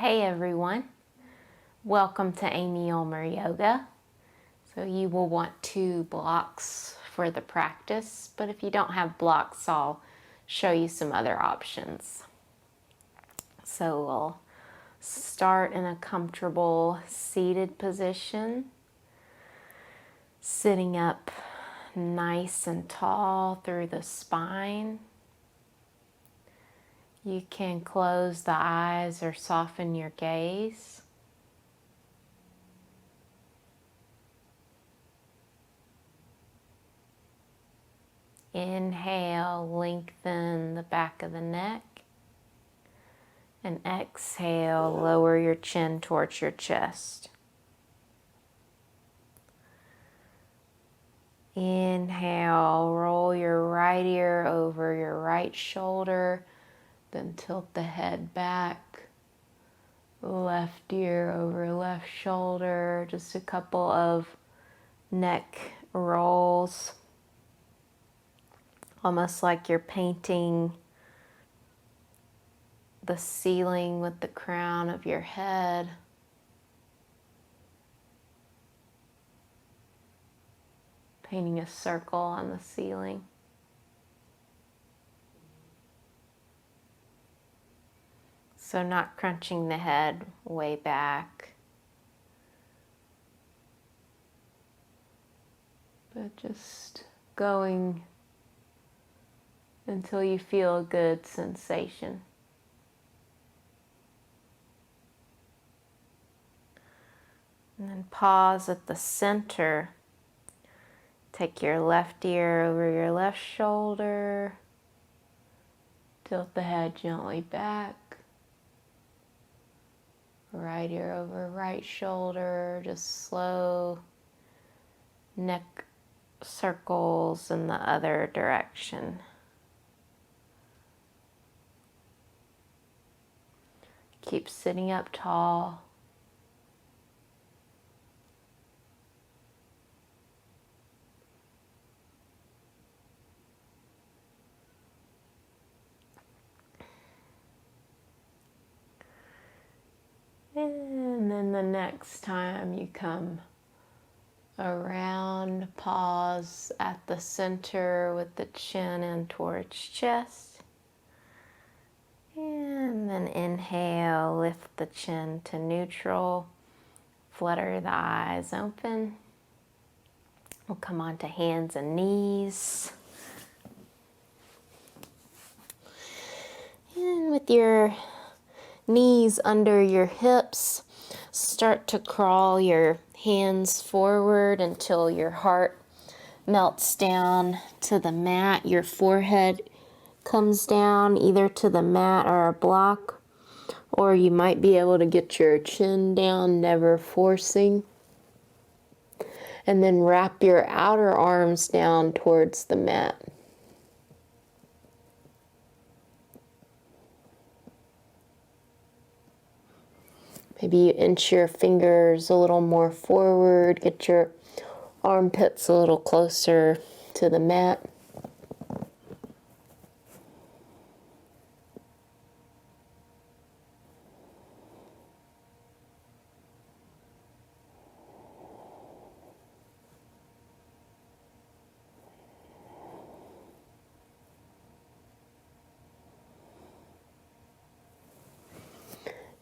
Hey everyone, welcome to Amy Ulmer Yoga. So you will want 2 blocks for the practice, but if you don't have blocks, I'll show you some other options. So we'll start in a comfortable seated position, sitting up nice and tall through the spine. You can close the eyes or soften your gaze. Inhale, lengthen the back of the neck. And exhale, lower your chin towards your chest. Inhale, roll your right ear over your right shoulder. Then tilt the head back, left ear over left shoulder, just a couple of neck rolls, almost like you're painting the ceiling with the crown of your head. Painting a circle on the ceiling. So not crunching the head way back, but just going until you feel a good sensation. And then pause at the center. Take your left ear over your left shoulder. Tilt the head gently back. Right ear over right shoulder, just slow neck circles in the other direction. Keep sitting up tall. And then the next time you come around, pause at the center with the chin in towards chest. And then inhale, lift the chin to neutral, flutter the eyes open. We'll come onto hands and knees. And with your knees under your hips, start to crawl your hands forward until your heart melts down to the mat. Your forehead comes down either to the mat or a block, or you might be able to get your chin down, never forcing. And then wrap your outer arms down towards the mat. Maybe you inch your fingers a little more forward, get your armpits a little closer to the mat.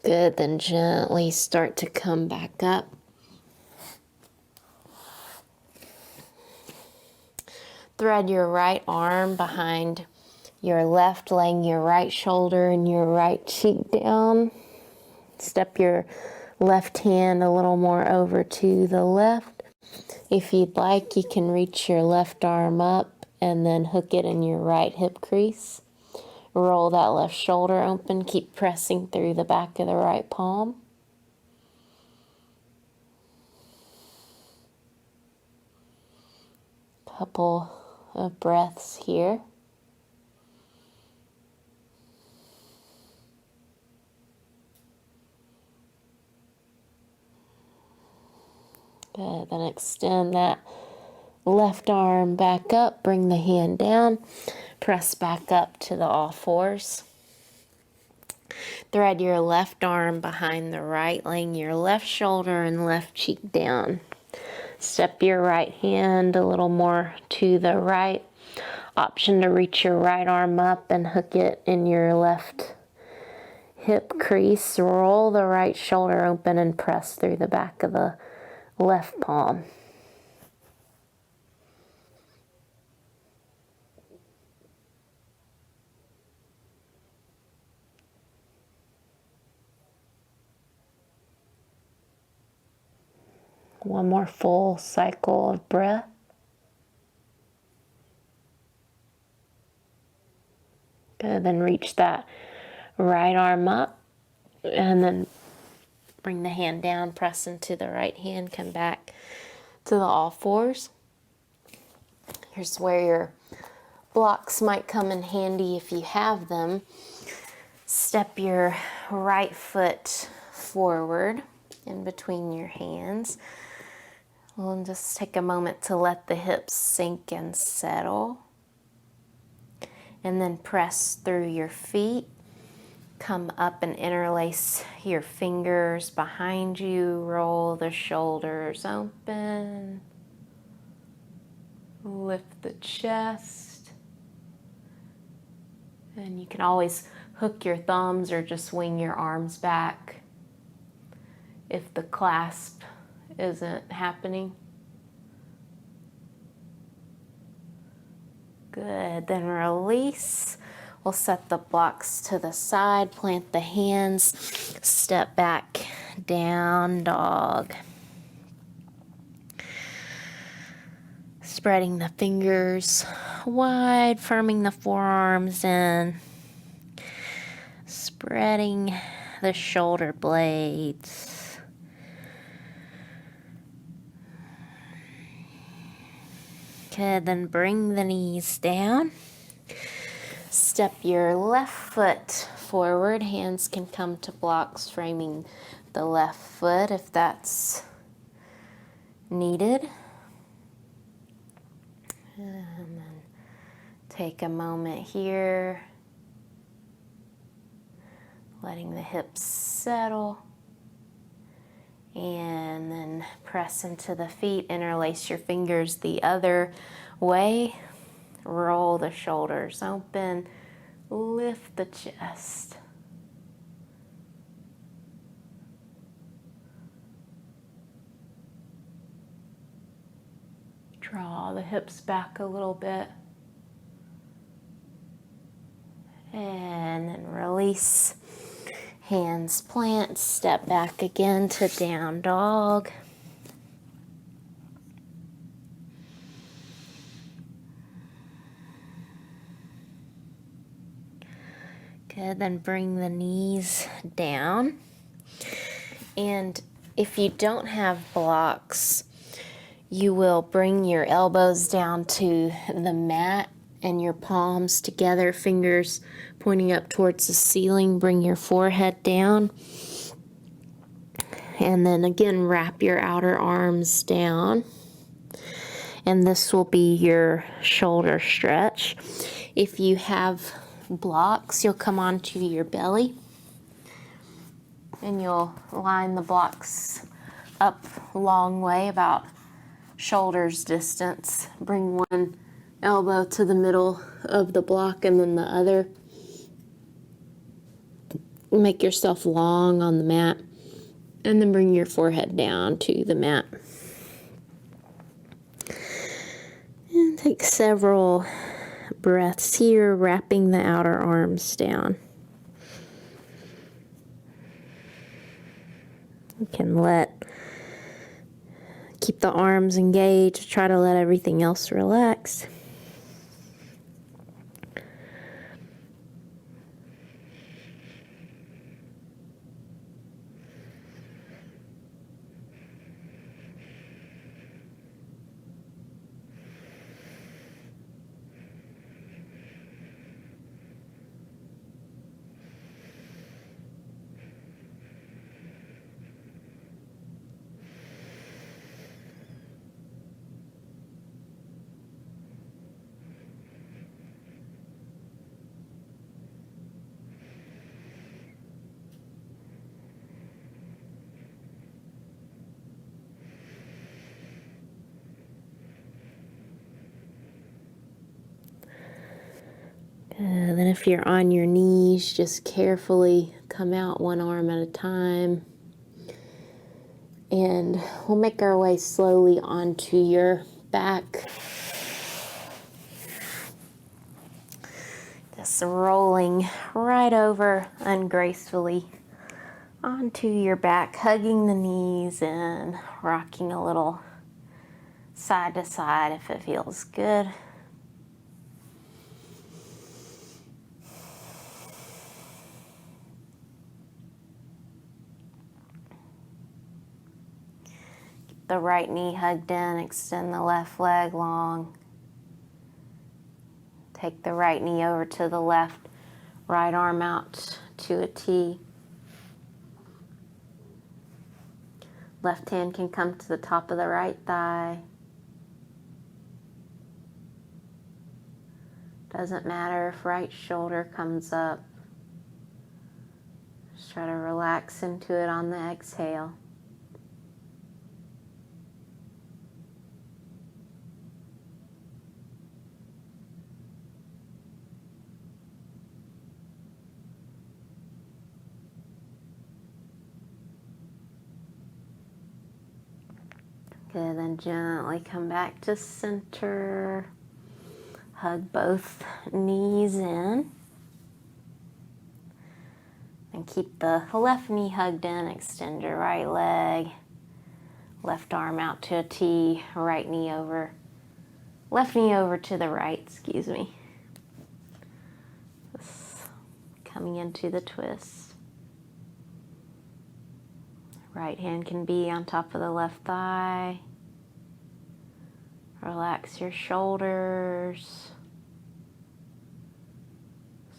Good, then gently start to come back up. Thread your right arm behind your left, laying your right shoulder and your right cheek down. Step your left hand a little more over to the left. If you'd like, you can reach your left arm up and then hook it in your right hip crease. Roll that left shoulder open. Keep pressing through the back of the right palm. Couple of breaths here. Good. Then extend that left arm back up. Bring the hand down. Press back up to the all fours. Thread your left arm behind the right, laying your left shoulder and left cheek down. Step your right hand a little more to the right. Option to reach your right arm up and hook it in your left hip crease. Roll the right shoulder open and press through the back of the left palm. One more full cycle of breath. Good, then reach that right arm up and then bring the hand down, press into the right hand, come back to the all fours. Here's where your blocks might come in handy if you have them. Step your right foot forward in between your hands. We'll just take a moment to let the hips sink and settle. And then press through your feet. Come up and interlace your fingers behind you. Roll the shoulders open. Lift the chest. And you can always hook your thumbs or just swing your arms back if the clasp isn't happening. Good, then release. We'll set the blocks to the side, plant the hands, step back, down dog. Spreading the fingers wide, firming the forearms in. Spreading the shoulder blades. Good, then bring the knees down. Step your left foot forward. Hands can come to blocks framing the left foot if that's needed. And then take a moment here, letting the hips settle. And then press into the feet, interlace your fingers the other way. Roll the shoulders open, lift the chest. Draw the hips back a little bit. And then release. Hands plant, step back again to down dog. Good, then bring the knees down. And if you don't have blocks, you will bring your elbows down to the mat and your palms together, fingers pointing up towards the ceiling. Bring your forehead down. And then again, wrap your outer arms down. And this will be your shoulder stretch. If you have blocks, you'll come onto your belly. And you'll line the blocks up a long way, about shoulders distance. Bring one elbow to the middle of the block and then the other. Make yourself long on the mat. And then bring your forehead down to the mat. And take several breaths here, wrapping the outer arms down. You can keep the arms engaged, try to let everything else relax. if you're on your knees, just carefully come out one arm at a time. And we'll make our way slowly onto your back. Just rolling right over ungracefully onto your back, hugging the knees and rocking a little side to side if it feels good. Keep the right knee hugged in, extend the left leg long. Take the right knee over to the left, right arm out to a T. Left hand can come to the top of the right thigh. Doesn't matter if right shoulder comes up. Just try to relax into it on the exhale. Good, then gently come back to center. Hug both knees in. And keep the left knee hugged in. Extend your right leg. Left arm out to a T. Right knee over. Left knee over to the right, excuse me. Just coming into the twist. Right hand can be on top of the left thigh. Relax your shoulders.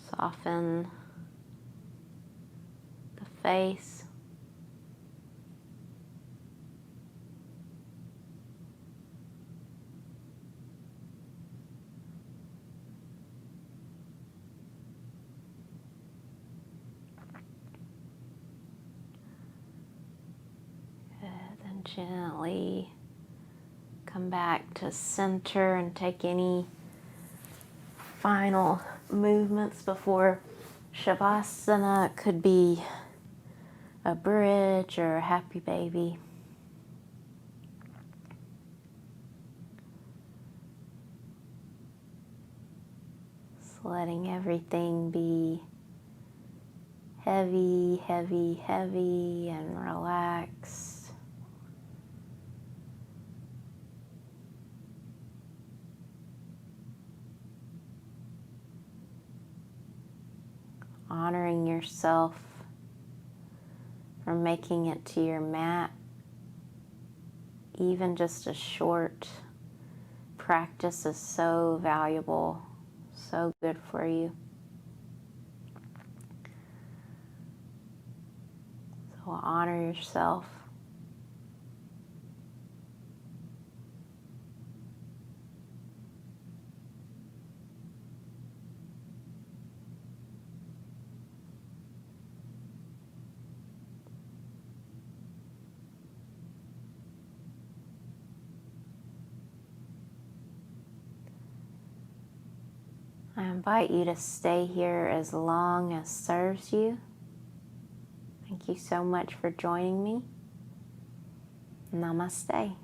Soften the face. Then gently come back to center and take any final movements before Shavasana. It could be a bridge or a happy baby. Just letting everything be heavy, heavy, heavy and relaxed. Honoring yourself for making it to your mat. Even just a short practice is so valuable, so good for you. So honor yourself. I invite you to stay here as long as serves you. Thank you so much for joining me. Namaste.